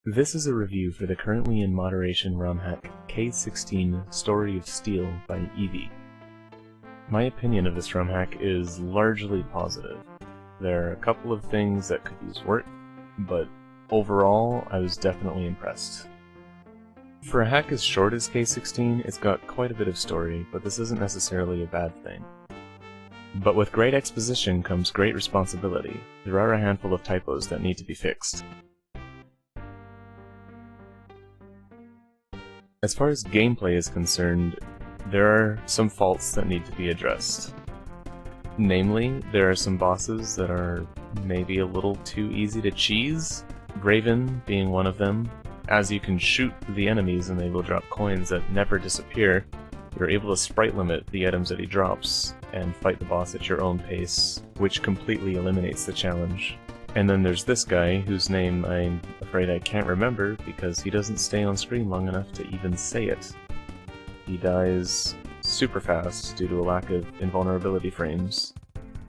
This is a review for the currently in moderation Romhack K-16 Story of Steel by Eevee. My opinion of this Romhack is largely positive. There are a couple of things that could use work, but overall I was definitely impressed. For a hack as short as K-16, it's got quite a bit of story, but this isn't necessarily a bad thing. But with great exposition comes great responsibility. There are a handful of typos that need to be fixed. As far as gameplay is concerned, there are some faults that need to be addressed. Namely, there are some bosses that are maybe a little too easy to cheese, Raven being one of them. As you can shoot the enemies and they will drop coins that never disappear, you're able to sprite limit the items that he drops and fight the boss at your own pace, which completely eliminates the challenge. And then there's this guy, whose name I'm afraid I can't remember because he doesn't stay on screen long enough to even say it. He dies super fast due to a lack of invulnerability frames.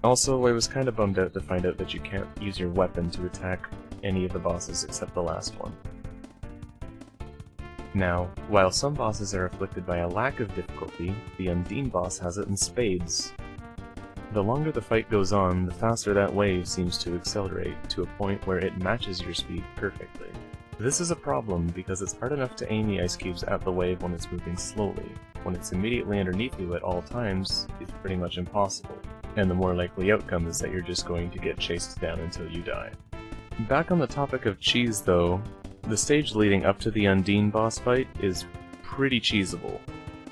Also, I was kind of bummed out to find out that you can't use your weapon to attack any of the bosses except the last one. Now, while some bosses are afflicted by a lack of difficulty, the Undine boss has it in spades. The longer the fight goes on, the faster that wave seems to accelerate, to a point where it matches your speed perfectly. This is a problem because it's hard enough to aim the ice cubes at the wave when it's moving slowly. When it's immediately underneath you at all times, it's pretty much impossible, and the more likely outcome is that you're just going to get chased down until you die. Back on the topic of cheese though, the stage leading up to the Undine boss fight is pretty cheesable.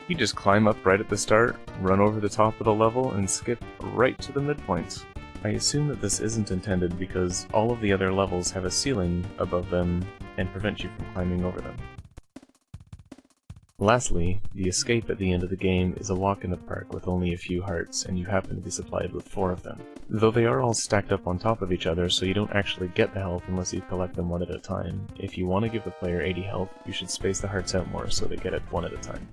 You just climb up right at the start, run over the top of the level, and skip right to the midpoint. I assume that this isn't intended because all of the other levels have a ceiling above them and prevent you from climbing over them. Lastly, the escape at the end of the game is a walk in the park with only a few hearts, and you happen to be supplied with 4 of them. Though they are all stacked up on top of each other, so you don't actually get the health unless you collect them one at a time. If you want to give the player 80 health, you should space the hearts out more so they get it one at a time.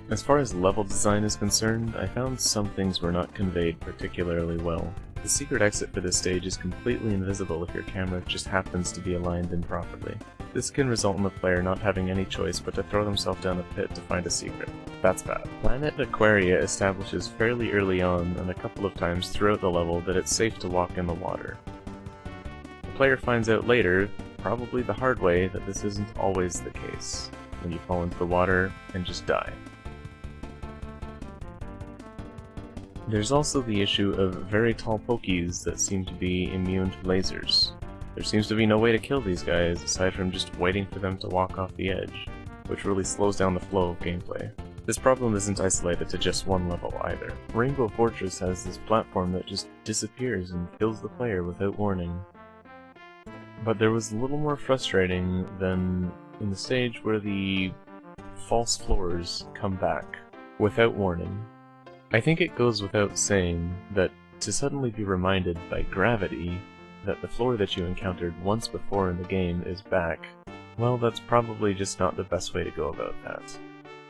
As far as level design is concerned, I found some things were not conveyed particularly well. The secret exit for this stage is completely invisible if your camera just happens to be aligned improperly. This can result in the player not having any choice but to throw themselves down a pit to find a secret. That's bad. Planet Aquaria establishes fairly early on and a couple of times throughout the level that it's safe to walk in the water. The player finds out later, probably the hard way, that this isn't always the case, when you fall into the water and just die. There's also the issue of very tall pokies that seem to be immune to lasers. There seems to be no way to kill these guys aside from just waiting for them to walk off the edge, which really slows down the flow of gameplay. This problem isn't isolated to just one level either. Rainbow Fortress has this platform that just disappears and kills the player without warning. But there was a little more frustrating than in the stage where the false floors come back without warning. I think it goes without saying that to suddenly be reminded by gravity that the floor that you encountered once before in the game is back, well, that's probably just not the best way to go about that.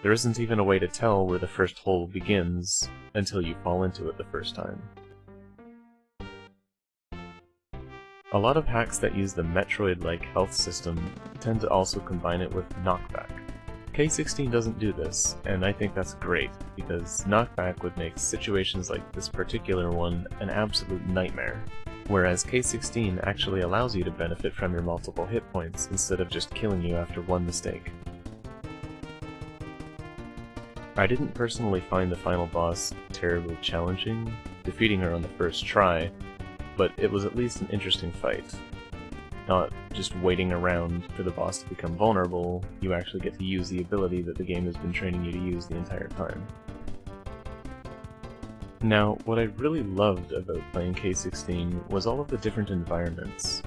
There isn't even a way to tell where the first hole begins until you fall into it the first time. A lot of hacks that use the Metroid-like health system tend to also combine it with knockback. K-16 doesn't do this, and I think that's great, because knockback would make situations like this particular one an absolute nightmare, whereas K-16 actually allows you to benefit from your multiple hit points instead of just killing you after one mistake. I didn't personally find the final boss terribly challenging, defeating her on the first try, but it was at least an interesting fight. Not just waiting around for the boss to become vulnerable, you actually get to use the ability that the game has been training you to use the entire time. Now, what I really loved about playing K-16 was all of the different environments.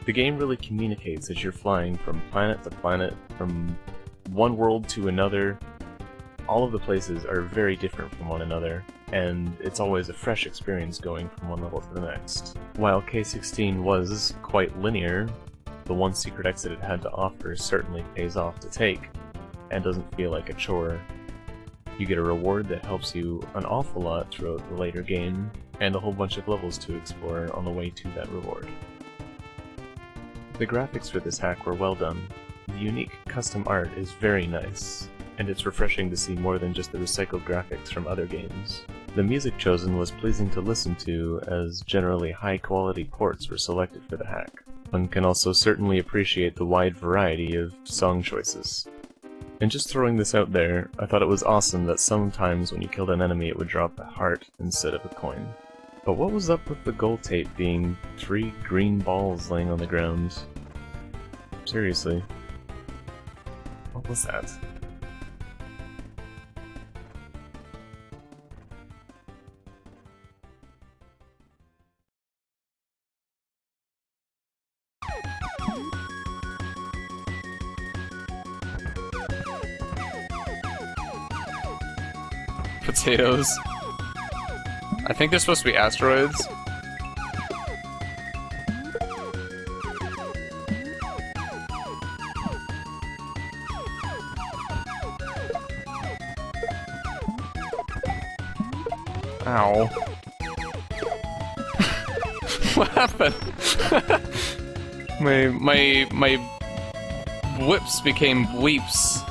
The game really communicates as you're flying from planet to planet, from one world to another. All of the places are very different from one another, and it's always a fresh experience going from one level to the next. While K-16 was quite linear, the one secret exit it had to offer certainly pays off to take, and doesn't feel like a chore. You get a reward that helps you an awful lot throughout the later game, and a whole bunch of levels to explore on the way to that reward. The graphics for this hack were well done. The unique custom art is very nice, and it's refreshing to see more than just the recycled graphics from other games. The music chosen was pleasing to listen to, as generally high-quality ports were selected for the hack. One can also certainly appreciate the wide variety of song choices. And just throwing this out there, I thought it was awesome that sometimes when you killed an enemy it would drop a heart instead of a coin. But what was up with the goal tape being 3 green balls laying on the ground? Seriously. What was that? Potatoes. I think they're supposed to be asteroids. Ow. What happened? my whips became bleeps.